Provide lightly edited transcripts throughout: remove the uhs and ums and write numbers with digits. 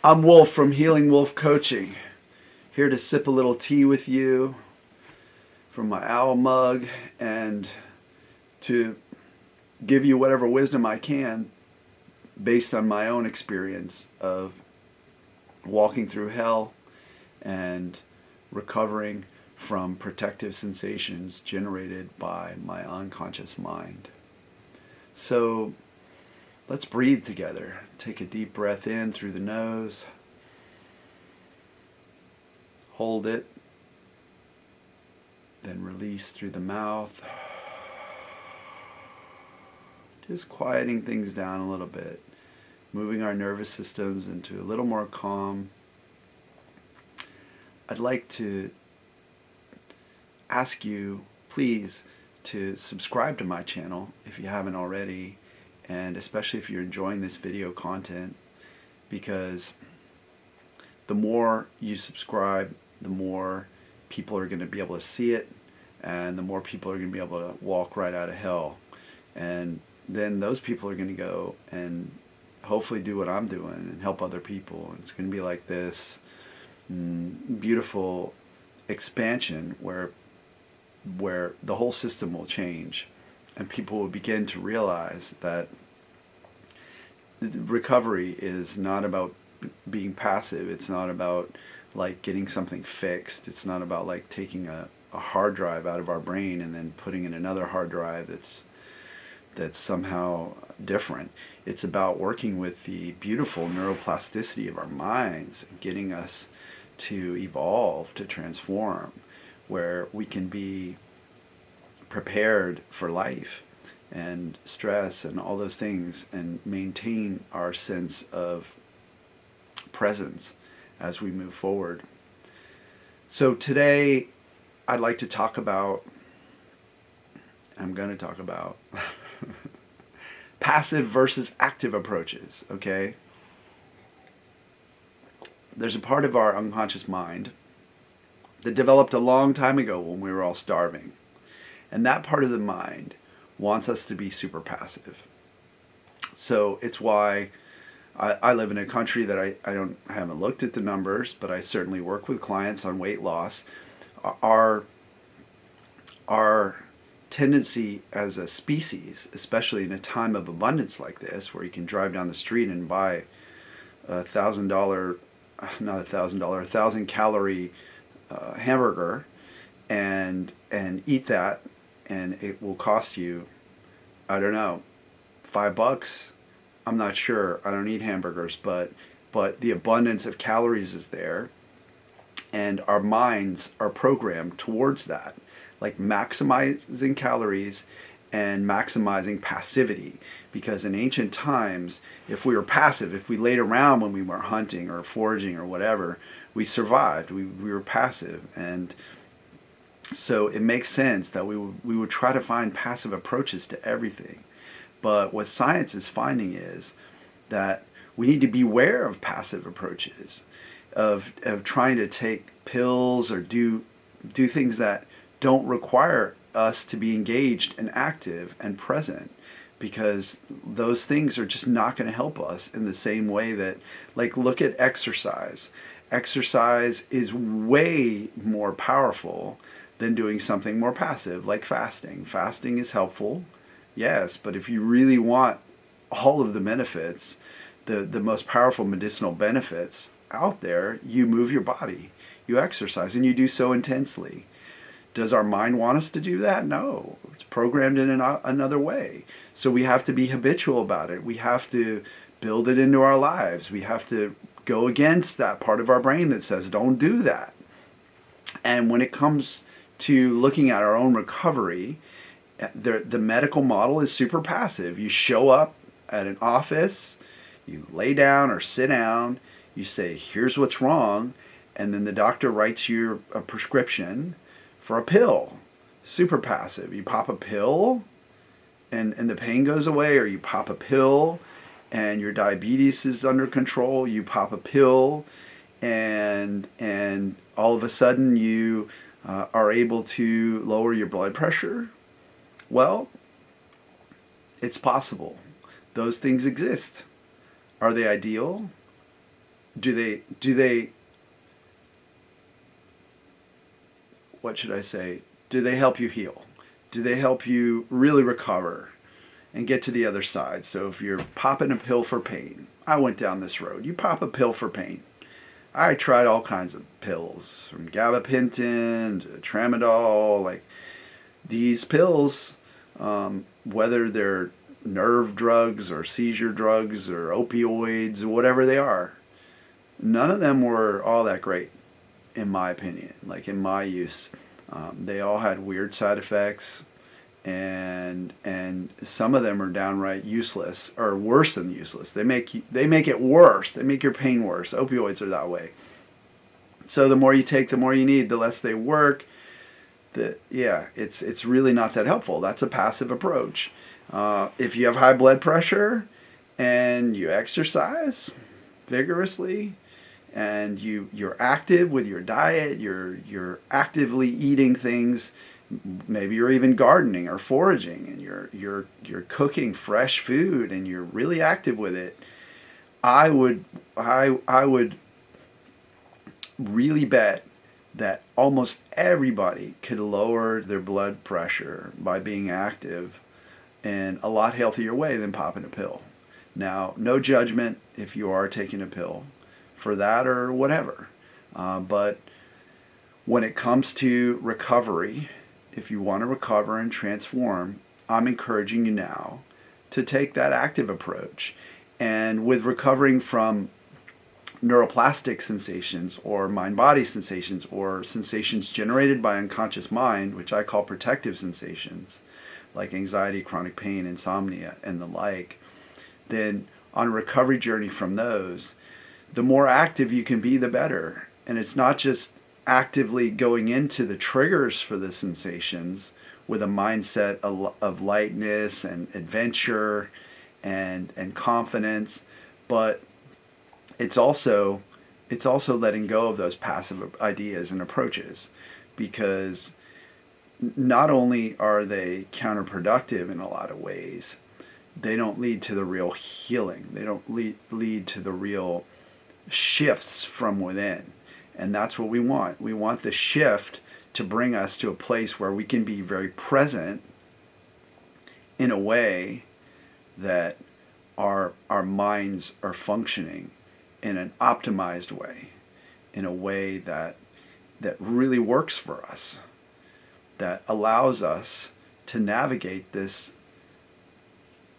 I'm Wolf from Healing Wolf Coaching, here to sip a little tea with you from my owl mug and to give you whatever wisdom I can based on my own experience of walking through hell and recovering from protective sensations generated by my unconscious mind. So let's breathe together. Take a deep breath in through the nose. Hold it. Then release through the mouth. Just quieting things down a little bit. Moving our nervous systems into a little more calm. I'd like to ask you, please, to subscribe to my channel if you haven't already, and especially if you're enjoying this video content, because the more you subscribe, the more people are going to be able to see it, and the more people are going to be able to walk right out of hell. And then those people are going to go and hopefully do what I'm doing and help other people. And it's going to be like this beautiful expansion where the whole system will change, and people will begin to realize that recovery is not about being passive. It's not about like getting something fixed. It's not about like taking a hard drive out of our brain and then putting in another hard drive that's somehow different. It's about working with the beautiful neuroplasticity of our minds and getting us to evolve, to transform, where we can be prepared for life and stress and all those things, and maintain our sense of presence as we move forward. So today I'm going to talk about passive versus active approaches, okay? There's a part of our unconscious mind that developed a long time ago when we were all starving. And that part of the mind wants us to be super passive. So it's why I live in a country that I haven't looked at the numbers, but I certainly work with clients on weight loss. Our tendency as a species, especially in a time of abundance like this, where you can drive down the street and buy a $1,000 hamburger and eat that, and it will cost you, I don't know, $5. I'm not sure. I don't eat hamburgers, but the abundance of calories is there, and our minds are programmed towards that, like maximizing calories and maximizing passivity. Because in ancient times, if we were passive, if we laid around when we were hunting or foraging or whatever, we survived. We were passive, and so it makes sense that we would try to find passive approaches to everything. But what science is finding is that we need to beware of passive approaches, of trying to take pills or do things that don't require us to be engaged and active and present, because those things are just not going to help us in the same way that, like, look at exercise. Exercise is way more powerful than doing something more passive, like fasting. Fasting is helpful, yes, but if you really want all of the benefits, the most powerful medicinal benefits out there, you move your body, you exercise, and you do so intensely. Does our mind want us to do that? No. It's programmed in another way. So we have to be habitual about it. We have to build it into our lives. We have to go against that part of our brain that says, don't do that. And when it comes to looking at our own recovery, the medical model is super passive. You show up at an office, you lay down or sit down, you say, here's what's wrong, and then the doctor writes you a prescription for a pill. Super passive. You pop a pill and the pain goes away, or you pop a pill and your diabetes is under control. You pop a pill and all of a sudden you are able to lower your blood pressure. Well, it's possible. Those things exist. Are they ideal? do they what should I say? Do they help you heal? Do they help you really recover and get to the other side? So if you're popping a pill for pain, I went down this road. You pop a pill for pain. I tried all kinds of pills, from gabapentin to tramadol. Like these pills, whether they're nerve drugs or seizure drugs or opioids or whatever they are, none of them were all that great, in my opinion, like in my use. They all had weird side effects, and some of them are downright useless, or worse than useless. They make it worse. They make your pain worse. Opioids are that way. So the more you take, the more you need, the less they work. It's really not that helpful. That's a passive approach. If you have high blood pressure and you exercise vigorously, and you're active with your diet, you're actively eating things, maybe you're even gardening or foraging, and you're cooking fresh food and you're really active with it, I would really bet that almost everybody could lower their blood pressure by being active in a lot healthier way than popping a pill. Now, no judgment if you are taking a pill for that or whatever. But when it comes to recovery, if you want to recover and transform, I'm encouraging you now to take that active approach. And with recovering from neuroplastic sensations or mind-body sensations or sensations generated by unconscious mind, which I call protective sensations, like anxiety, chronic pain, insomnia, and the like, then on a recovery journey from those, the more active you can be, the better. And it's not just actively going into the triggers for the sensations with a mindset of lightness and adventure and confidence, but it's also letting go of those passive ideas and approaches, because not only are they counterproductive in a lot of ways, they don't lead to the real healing. They don't lead to the real shifts from within. And that's what we want. We want the shift to bring us to a place where we can be very present in a way that our minds are functioning in an optimized way, in a way that really works for us, that allows us to navigate this,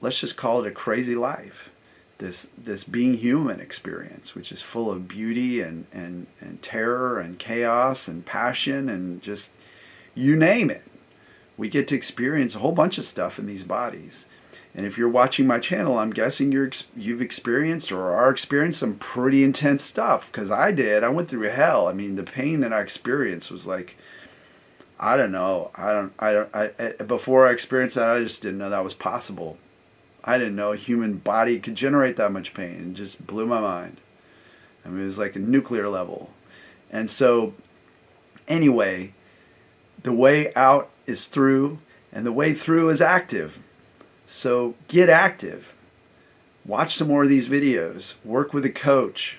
let's just call it a crazy life, this being human experience, which is full of beauty and terror and chaos and passion and just, you name it. We get to experience a whole bunch of stuff in these bodies. And if you're watching my channel, I'm guessing you've experienced or are experiencing some pretty intense stuff, because I did. I went through hell. I mean, the pain that I experienced was like, I don't know. Before I experienced that, I just didn't know that was possible. I didn't know a human body could generate that much pain. It just blew my mind. I mean, it was like a nuclear level. And so, anyway, the way out is through, and the way through is active. So get active. Watch some more of these videos. Work with a coach.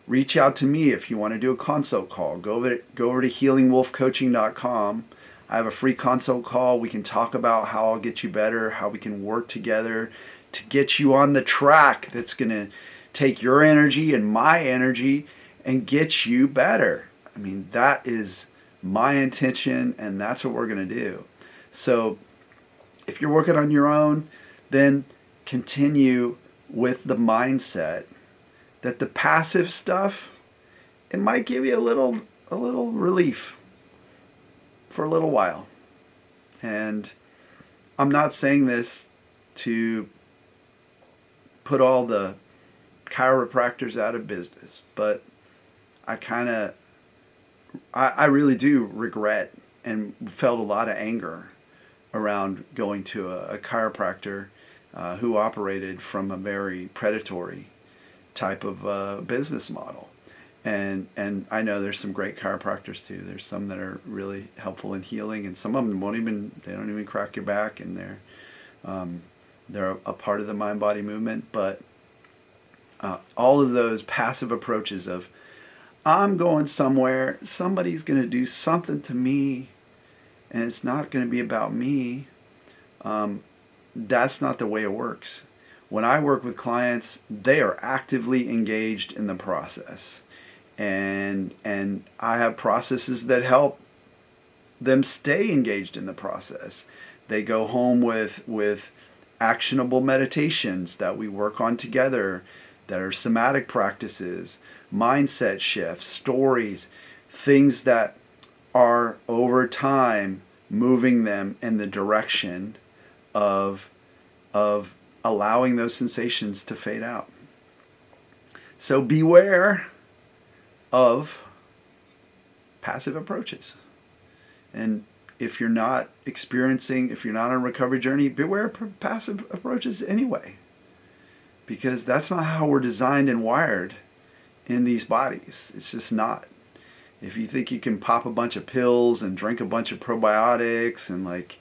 Reach out to me if you want to do a consult call. Go over to healingwolfcoaching.com. I have a free consult call. We can talk about how I'll get you better, how we can work together to get you on the track that's going to take your energy and my energy and get you better. I mean, that is my intention, and that's what we're going to do. So if you're working on your own, then continue with the mindset that the passive stuff, it might give you a little relief for a little while. And I'm not saying this to put all the chiropractors out of business, but I really do regret and felt a lot of anger around going to a chiropractor who operated from a very predatory type of business model. And I know there's some great chiropractors too. There's some that are really helpful in healing, and some of them they don't even crack your back, and they're a part of the mind-body movement. But all of those passive approaches of, I'm going somewhere, somebody's going to do something to me, and it's not going to be about me. That's not the way it works. When I work with clients, they are actively engaged in the process. And I have processes that help them stay engaged in the process. They go home with actionable meditations that we work on together, that are somatic practices, mindset shifts, stories, things that are over time moving them in the direction of allowing those sensations to fade out. So beware of passive approaches. And if you're not if you're not on a recovery journey, beware of passive approaches anyway. Because that's not how we're designed and wired in these bodies. It's just not. If you think you can pop a bunch of pills and drink a bunch of probiotics and like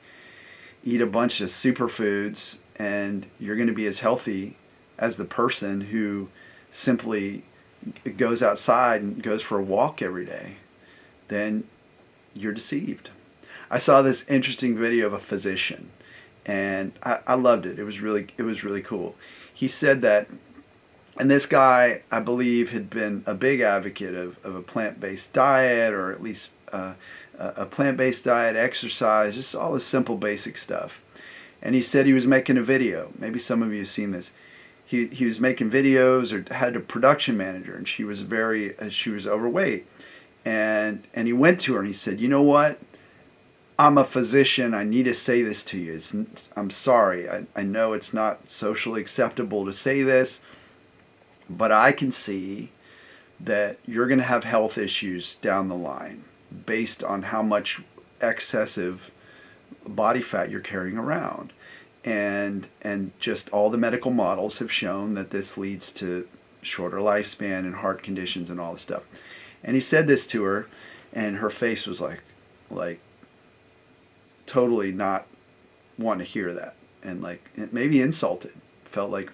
eat a bunch of superfoods and you're going to be as healthy as the person who simply goes outside and goes for a walk every day, then you're deceived. I saw this interesting video of a physician, and I loved it. It was really cool. He said that, and this guy, I believe, had been a big advocate of a plant-based diet, or at least a plant-based diet, exercise, just all the simple basic stuff. And he said he was making a video. Maybe some of you have seen this. He was making videos, or had a production manager, and she was overweight. And he went to her and he said, you know what? I'm a physician. I need to say this to you. I'm sorry. I know it's not socially acceptable to say this, but I can see that you're going to have health issues down the line based on how much excessive body fat you're carrying around. And just all the medical models have shown that this leads to shorter lifespan and heart conditions and all this stuff. And he said this to her, and her face was like totally not wanting to hear that, and like maybe insulted. Felt like,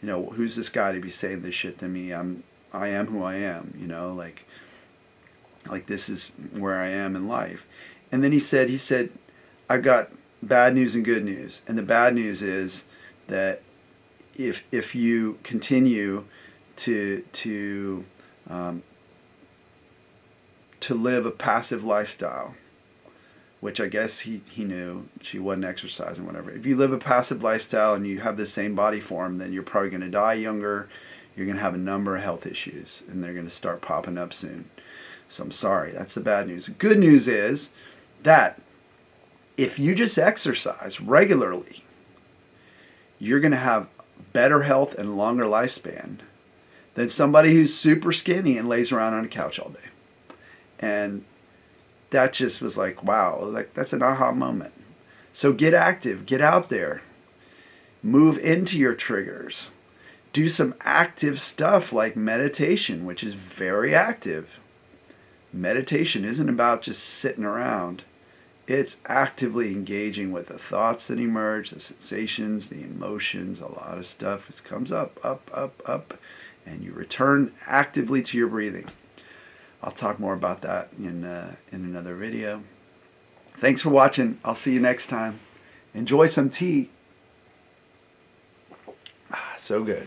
who's this guy to be saying this shit to me? I am who I am, like this is where I am in life. And then he said, I've got bad news and good news. And the bad news is that if you continue to live a passive lifestyle, which I guess he knew she wasn't exercising, whatever. If you live a passive lifestyle and you have the same body form, then you're probably going to die younger. You're going to have a number of health issues, and they're going to start popping up soon. So I'm sorry, that's the bad news. The good news is that if you just exercise regularly, you're going to have better health and longer lifespan than somebody who's super skinny and lays around on a couch all day. And that just was like, wow, like that's an aha moment. So get active, get out there, move into your triggers, do some active stuff like meditation, which is very active. Meditation isn't about just sitting around. It's actively engaging with the thoughts that emerge, the sensations, the emotions, a lot of stuff. It comes up, and you return actively to your breathing. I'll talk more about that in another video. Thanks for watching. I'll see you next time. Enjoy some tea. So good.